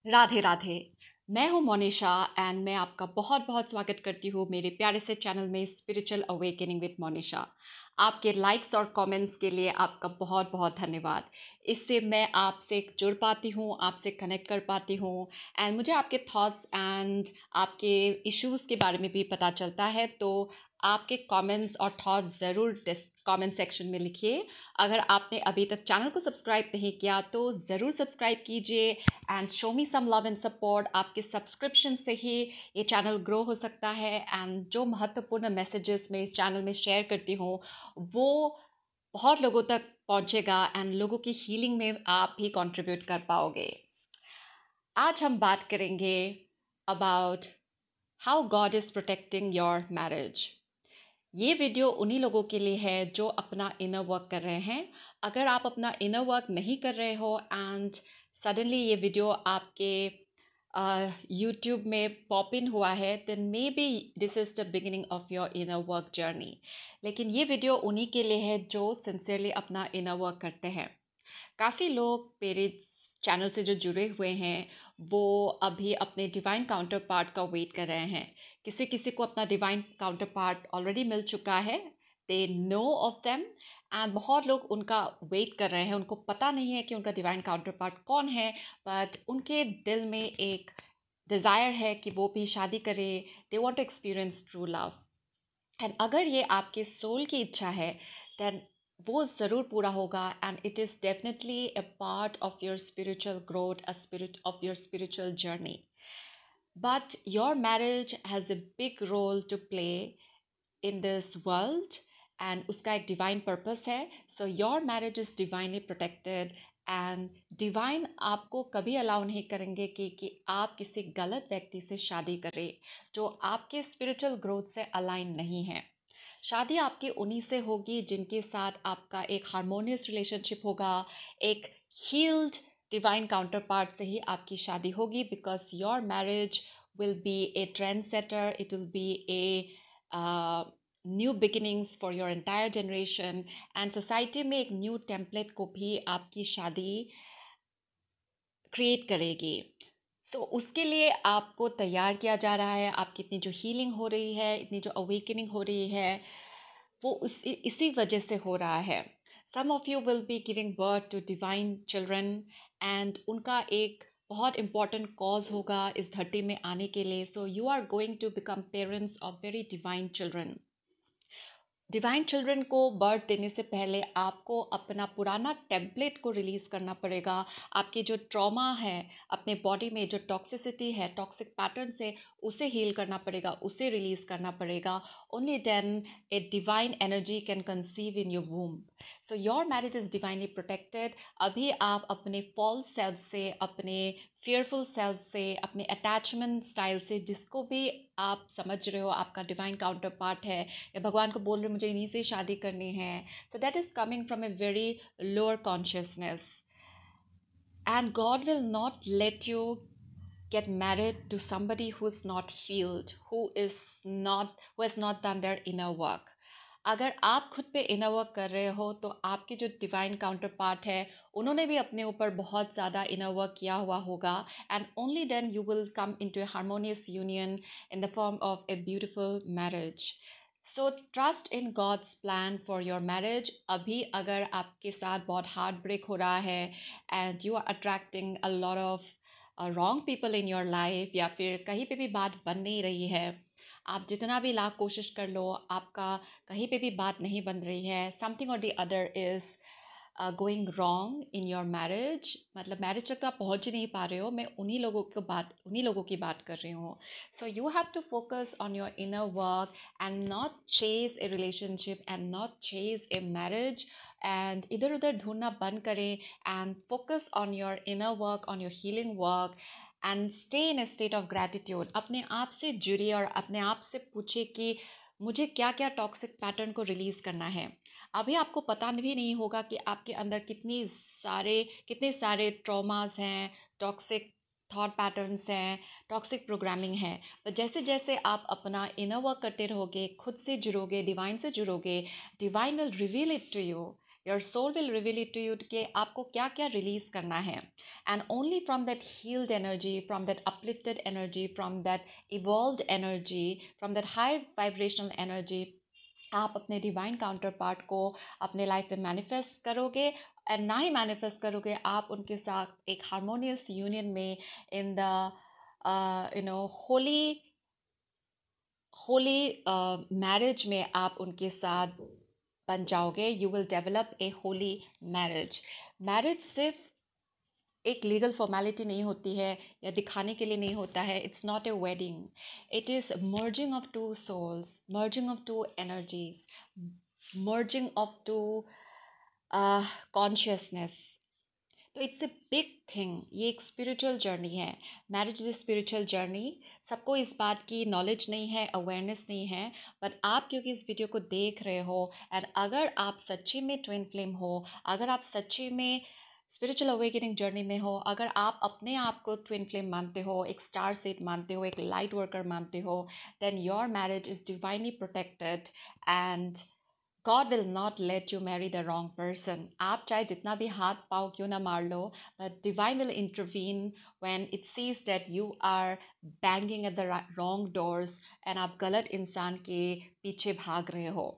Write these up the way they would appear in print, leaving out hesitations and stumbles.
राधे राधे। मैं हूँ मोनिशा एंड मैं आपका बहुत बहुत स्वागत करती हूँ मेरे प्यारे से चैनल में स्पिरिचुअल अवेकनिंग विद मोनिशा। आपके लाइक्स और कमेंट्स के लिए आपका बहुत बहुत धन्यवाद। इससे मैं आपसे जुड़ पाती हूँ, आपसे कनेक्ट कर पाती हूँ एंड मुझे आपके थॉट्स एंड आपके इश्यूज़ के बारे में भी पता चलता है। तो आपके कमेंट्स और थॉट्स ज़रूर कमेंट सेक्शन में लिखिए। अगर आपने अभी तक चैनल को सब्सक्राइब नहीं किया तो ज़रूर सब्सक्राइब कीजिए and show me some love and support. आपके सब्सक्रिप्शन से ही ये चैनल ग्रो हो सकता है एंड जो महत्वपूर्ण मैसेजेस मैं इस चैनल में शेयर करती हूँ वो बहुत लोगों तक पहुँचेगा एंड लोगों की हीलिंग में आप भी कंट्रीब्यूट कर पाओगे। आज हम बात करेंगे about how God is protecting your marriage. ये वीडियो उन्हीं लोगों के लिए है जो अपना इनर वर्क कर रहे हैं। अगर आप अपना इनर वर्क नहीं कर रहे हो एंड सडनली ये वीडियो आपके यूट्यूब में पॉप इन हुआ है then may be this is the beginning of your inner work journey. लेकिन ये वीडियो उन्हीं के लिए है जो सिंसियरली अपना इनर वर्क करते हैं। काफ़ी लोग मेरे चैनल से जो जुड़े हुए हैं वो अभी अपने डिवाइन काउंटर पार्ट का वेट कर रहे हैं। किसी किसी को अपना डिवाइन काउंटर पार्ट ऑलरेडी मिल चुका है, they know of them and बहुत लोग उनका वेट कर रहे हैं। उनको पता नहीं है कि उनका डिवाइन काउंटर पार्ट कौन है, बट उनके दिल में एक डिज़ायर है कि वो भी शादी करे। They want to experience true love and अगर ये आपके सोल की इच्छा है देन वो ज़रूर पूरा होगा and it is definitely a part of your spiritual growth, a spirit of your spiritual journey. But your marriage has a big role to play in this world and उसका एक divine purpose है। So your marriage is divinely protected and divine आपको कभी allow नहीं करेंगे कि आप किसी गलत व्यक्ति से शादी करें जो आपके स्पिरिचुअल ग्रोथ से अलाइन नहीं है। शादी आपकी उन्हीं से होगी जिनके साथ आपका एक हार्मोनियस रिलेशनशिप होगा, एक हील्ड डिवाइन काउंटर पार्ट से ही आपकी शादी होगी because your marriage will be A trend setter, it will be a new beginnings for your entire generation and society में एक न्यू टेम्पलेट को भी आपकी शादी क्रिएट करेगी। उसके लिए आपको तैयार किया जा रहा है। आपकी इतनी जो हीलिंग हो रही है, इतनी जो अवेकनिंग हो रही है, वो इसी वजह से हो रहा है। Some of you will be giving birth to divine children and उनका एक बहुत इम्पॉर्टेंट कॉज होगा इस धरती में आने के लिए। So you are going to become parents of very divine children. Divine children को बर्थ देने से पहले आपको अपना पुराना टेम्पलेट को रिलीज़ करना पड़ेगा। आपके जो ट्रॉमा है, अपने बॉडी में जो टॉक्सिसिटी है, टॉक्सिक पैटर्न है, उसे हील करना पड़ेगा, उसे रिलीज़ करना पड़ेगा। Only then a divine energy can conceive in your womb. So your marriage is divinely protected. अभी आप अपने फॉल्स सेल्फ से, अपने फियरफुल सेल्फ से, अपने अटैचमेंट स्टाइल से, जिसको भी आप समझ रहे हो आपका डिवाइन काउंटर पार्ट है या भगवान को बोल रहे हो मुझे इन्हीं से शादी करनी है, सो that is coming from a very lower consciousness and God will not let you get married to somebody who is not healed, who has not done their inner work. अगर आप खुद पे इनर वर्क कर रहे हो तो आपके जो डिवाइन काउंटर पार्ट है उन्होंने भी अपने ऊपर बहुत ज़्यादा इनर वर्क किया हुआ होगा and only then you will come into a harmonious union in the form of a beautiful marriage. So trust in God's plan for your marriage. अभी अगर आपके साथ बहुत हार्ट ब्रेक हो रहा है and you are attracting a lot of wrong people in your life या फिर कहीं पे भी बात बन नहीं रही है, आप जितना भी लाख कोशिश कर लो आपका कहीं पे भी बात नहीं बन रही है, समथिंग और the other is going wrong in your marriage, मतलब मैरिज तक तो आप पहुंच ही नहीं पा रहे हो, मैं उन्हीं लोगों की बात कर रही हूँ। So you have to focus on your inner work and not chase a relationship and not chase a marriage and इधर उधर ढूंढना बंद करें and focus on your inner work, on your healing work and stay in a state of gratitude. अपने आप से जुड़िए और अपने आप से पूछिए कि मुझे क्या क्या टॉक्सिक पैटर्न को रिलीज़ करना है। अभी आपको पता भी नहीं होगा कि आपके अंदर कितने सारे ट्रॉमास हैं, टॉक्सिक थॉट पैटर्न्स हैं, टॉक्सिक प्रोग्रामिंग है। पर जैसे जैसे आप अपना इनर वर्क करते रहोगे, खुद से जुड़ोगे, डिवाइन से जुड़ोगे, divine will reveal it to you your soul will reveal it to you कि आपको क्या क्या रिलीज करना है. And only from that healed energy, from that uplifted energy, from that evolved energy, from that high vibrational energy, आप अपने divine counter part को अपने लाइफ में मैनिफेस्ट करोगे. एंड ना ही मैनिफेस्ट करोगे, आप उनके साथ एक हारमोनियस यूनियन में in the Holi holy marriage में आप उनके साथ बन जाओगे. You will develop a holy marriage. Marriage सिर्फ एक लीगल फॉर्मेलिटी नहीं होती है या दिखाने के लिए नहीं होता है. It's not a wedding. It is merging of two souls, merging of two energies, merging of two consciousness. तो इट्स ए बिग थिंग. ये एक स्पिरिचुअल जर्नी है. Marriage is a spiritual journey. सबको इस बात की नॉलेज नहीं है, अवेयरनेस नहीं है. बट आप क्योंकि इस वीडियो को देख रहे हो, एंड अगर आप सच्ची में ट्विन फ्लेम हो, अगर आप सच्ची में स्पिरिचुअल अवेकनिंग जर्नी में हो, अगर आप अपने आप को ट्विन फ्लेम मानते हो, एक स्टार सीड मानते हो, एक लाइट वर्कर मानते हो, then your marriage is divinely protected and God will not let you marry the wrong person. आप चाहे जितना भी हाथ पाँव क्यों ना मार लो, but divine will intervene when it sees that you are banging at the wrong doors and आप गलत इंसान के पीछे भाग रहे हो.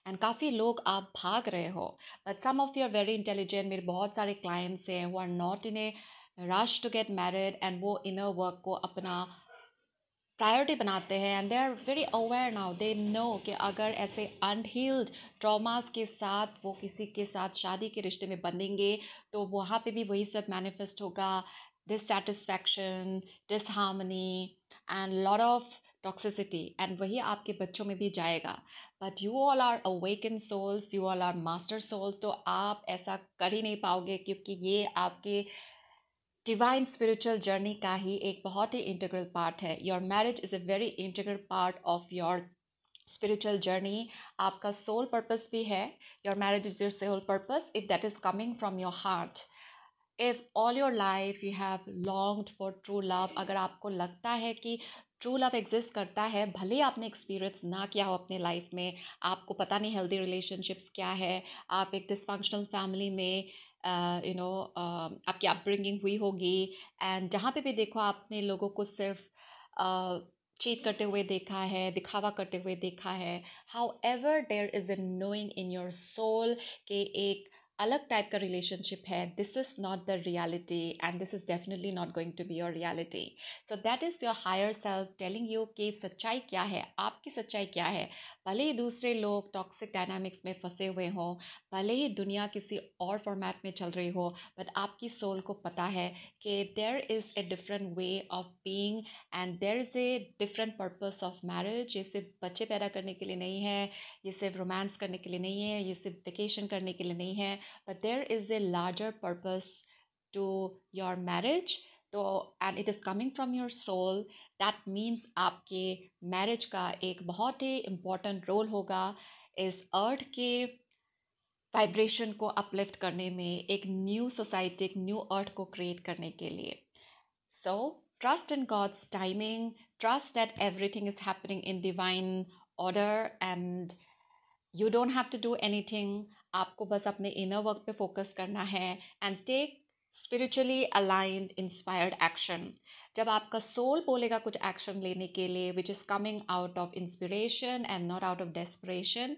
एंड काफ़ी लोग आप भाग रहे हो, but some of you are very intelligent. मेरे बहुत सारे क्लाइंट्स हैं who are not in a rush to get married and वो inner work को अपना प्रायोरिटी बनाते हैं. And they are very aware now. They know कि अगर ऐसे अनहील्ड ट्रॉमास के साथ वो किसी के साथ शादी के रिश्ते में बंधेंगे तो वहाँ पे भी वही सब मैनिफेस्ट होगा. Dissatisfaction, disharmony and lot of toxicity. And वही आपके बच्चों में भी जाएगा. But you all are awaken souls, you all are master souls. तो आप ऐसा कर ही नहीं पाओगे क्योंकि ये आपके डिवाइन स्पिरिचुअल जर्नी का ही एक बहुत ही इंटीग्रल पार्ट है. Your marriage is a very integral part of your spiritual journey. आपका सोल पर्पस भी है. Your marriage is your soul purpose if that is coming from your heart. If all your life you have longed for true love, अगर आपको लगता है कि true love exist करता है, भले ही आपने एक्सपीरियंस ना किया हो अपने लाइफ में, आपको पता नहीं हेल्दी रिलेशनशिप्स क्या है, आप एक डिसफंक्शनल फैमिली में आपकी अपब्रिंगिंग हुई होगी, एंड जहाँ पे भी देखो आपने लोगों को सिर्फ चीट करते हुए देखा है, दिखावा करते हुए देखा है. However there is a knowing in your soul कि एक अलग टाइप का रिलेशनशिप है. This is not the reality and this is definitely not going to be your reality. So that is your higher self telling you कि सच्चाई क्या है, आपकी सच्चाई क्या है. भले ही दूसरे लोग टॉक्सिक डायनामिक्स में फंसे हुए हों, भले ही दुनिया किसी और फॉर्मेट में चल रही हो, बट आपकी सोल को पता है कि there is a different way of being and there is a different purpose of marriage. ये सिर्फ बच्चे पैदा करने के लिए नहीं है, ये सिर्फ रोमांस करने के लिए नहीं है, ये सिर्फ वेकेशन करने के लिए नहीं है, but there is a larger purpose to your marriage. तो and it is coming from your soul. That means आपके मैरिज का एक बहुत ही इम्पोर्टेंट रोल होगा इस अर्थ के वाइब्रेशन को अपलिफ्ट करने में, एक न्यू सोसाइटी, एक न्यू अर्थ को क्रिएट करने के लिए. So trust in God's timing, trust that everything is happening in divine order and you don't have to do anything. आपको बस अपने इनर वर्क पे फोकस करना है and take spiritually aligned inspired action. जब आपका सोल बोलेगा कुछ एक्शन लेने के लिए which is coming out of inspiration and not out of desperation,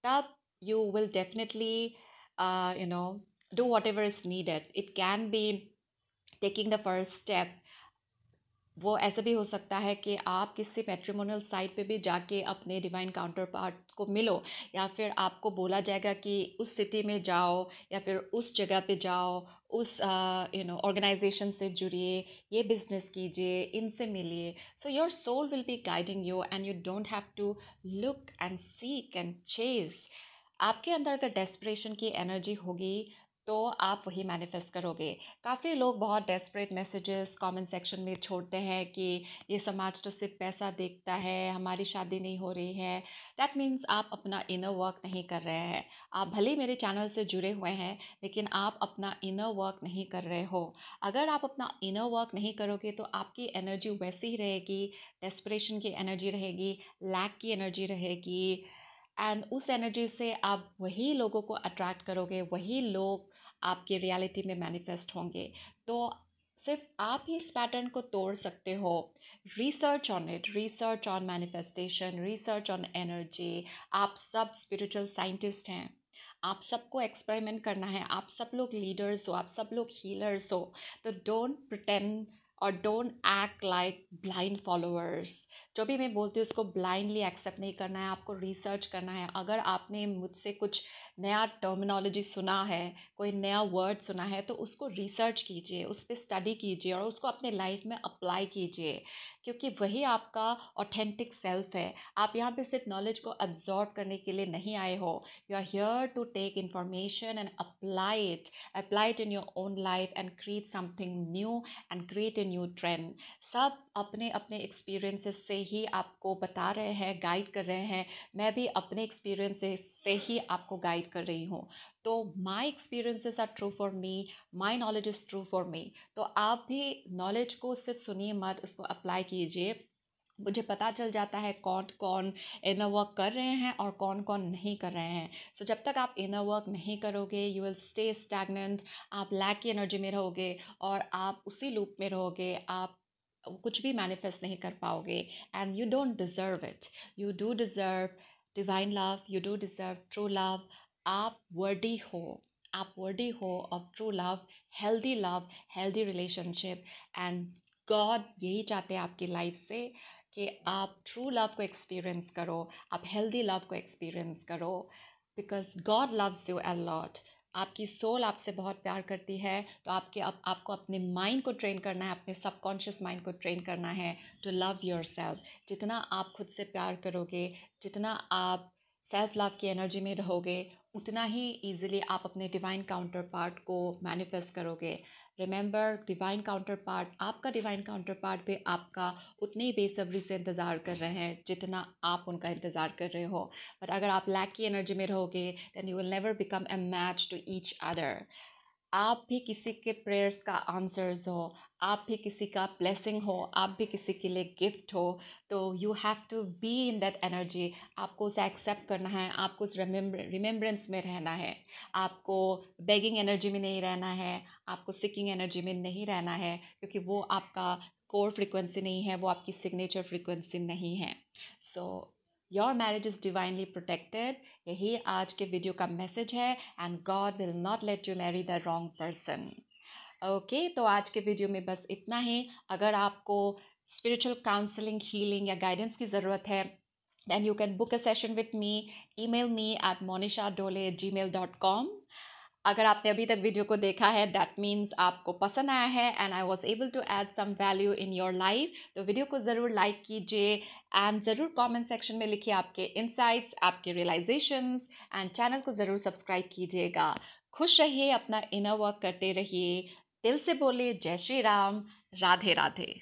तब you will definitely do whatever is needed. It can be taking the first step. वो ऐसा भी हो सकता है कि आप किसी मैट्रिमोनियल साइट पे भी जाके अपने डिवाइन काउंटर पार्ट को मिलो, या फिर आपको बोला जाएगा कि उस सिटी में जाओ या फिर उस जगह पे जाओ, उस ऑर्गेनाइजेशन से जुड़िए, ये बिजनेस कीजिए, इनसे मिलिए. So your soul will be guiding you and you don't have to look and seek and chase. आपके अंदर अगर डेस्परेशन की एनर्जी होगी तो आप वही मैनिफेस्ट करोगे. काफ़ी लोग बहुत डेस्परेट मैसेजेस कमेंट सेक्शन में छोड़ते हैं कि ये समाज तो सिर्फ पैसा देखता है, हमारी शादी नहीं हो रही है. दैट मीन्स आप अपना इनर वर्क नहीं कर रहे हैं. आप भले ही मेरे चैनल से जुड़े हुए हैं, लेकिन आप अपना इनर वर्क नहीं कर रहे हो. अगर आप अपना इनर वर्क नहीं करोगे तो आपकी एनर्जी वैसी ही रहेगी. डेस्परेशन की एनर्जी रहेगी, लैक की एनर्जी रहेगी, एंड उस एनर्जी से आप वही लोगों को अट्रैक्ट करोगे, वही लोग आपकी रियलिटी में मैनिफेस्ट होंगे। तो सिर्फ आप ही इस पैटर्न को तोड़ सकते हो। Research on it, research on manifestation, research on energy. आप सब स्पिरिचुअल साइंटिस्ट हैं, आप सबको एक्सपेरिमेंट करना है, आप सब लोग लीडर्स हो, आप सब लोग हीलर्स हो। तो डोंट प्रिटेंड और don't act like blind followers. जो भी मैं बोलती हूँ उसको ब्लाइंडली एक्सेप्ट नहीं करना है, आपको रिसर्च करना है। अगर आपने मुझसे कुछ नया टर्मिनोलॉजी सुना है, कोई नया वर्ड सुना है, तो उसको रिसर्च कीजिए, उस पर स्टडी कीजिए और उसको अपने लाइफ में अप्लाई कीजिए, क्योंकि वही आपका ऑथेंटिक सेल्फ है। आप यहाँ पे सिर्फ नॉलेज को अब्जॉर्व करने के लिए नहीं आए हो। You are here to take information and apply it in your own life and create something new and create a new trend. सब अपने अपने एक्सपीरियंसेस से ही आपको बता रहे हैं, गाइड कर रहे हैं। मैं भी अपने एक्सपीरियंसेस से ही आपको गाइड कर रही हूँ। तो my experiences are true for me, my knowledge is true for me. तो आप भी नॉलेज को सिर्फ सुनिए मत, उसको अप्लाई कीजिए। मुझे पता चल जाता है कौन कौन इनर वर्क कर रहे हैं और कौन कौन नहीं कर रहे हैं। सो जब तक आप इनर वर्क नहीं करोगे, यू विल स्टे स्टैग्नेंट, आप लैक की एनर्जी में रहोगे और आप उसी लूप में रहोगे। आप कुछ भी मैनिफेस्ट नहीं कर पाओगे and you don't deserve it. You do deserve divine love, you do deserve true love. आप वर्दी हो, आप वर्दी हो of true love, healthy relationship. And God यही चाहते हैं आपकी लाइफ से कि आप ट्रू लव को एक्सपीरियंस करो, आप हेल्दी लव को एक्सपीरियंस करो, because God loves you a lot. आपकी सोल आपसे बहुत प्यार करती है। तो आपको अपने माइंड को ट्रेन करना है, अपने सबकॉन्शियस माइंड को ट्रेन करना है टू लव योर सेल्फ। जितना आप खुद से प्यार करोगे, जितना आप सेल्फ लव की एनर्जी में रहोगे, उतना ही ईजिली आप अपने डिवाइन काउंटर पार्ट को मैनिफेस्ट करोगे। रिमेंबर, डिवाइन काउंटर पार्ट, आपका डिवाइन काउंटर पार्ट भी आपका उतने ही बेसब्री से इंतज़ार कर रहे हैं जितना आप उनका इंतज़ार कर रहे हो। बट अगर आप लैक की एनर्जी में रहोगे, then you will never become a match to each other. आप भी किसी के प्रेयर्स का आंसर्स हो, आप भी किसी का ब्लेसिंग हो, आप भी किसी के लिए गिफ्ट हो। तो you have to be in that energy. आपको उसे एक्सेप्ट करना है, आपको उस रिमेम्बरेंस में रहना है। आपको बेगिंग एनर्जी में नहीं रहना है, आपको सिकिंग एनर्जी में नहीं रहना है, क्योंकि वो आपका कोर फ्रिक्वेंसी नहीं है, वो आपकी सिग्नेचर फ्रिक्वेंसी नहीं है। So your marriage is divinely protected, यही आज के वीडियो का मैसेज है। And God will not let you Mary the wrong person. Okay, तो आज के वीडियो में बस इतना ही। अगर आपको स्पिरिचुअल काउंसलिंग, हीलिंग या गाइडेंस की ज़रूरत है, then you can book a session with me. Email me at monishadole@gmail.com. अगर आपने अभी तक वीडियो को देखा है, दैट मीन्स आपको पसंद आया है and I was able to add some value in your life. तो वीडियो को ज़रूर लाइक कीजिए एंड ज़रूर कमेंट सेक्शन में लिखिए आपके इनसाइट्स, आपके रियलाइजेशंस, एंड चैनल को ज़रूर सब्सक्राइब कीजिएगा। खुश रहिए, अपना इनर वर्क करते रहिए। दिल से बोलिए जय श्री राम, राधे राधे।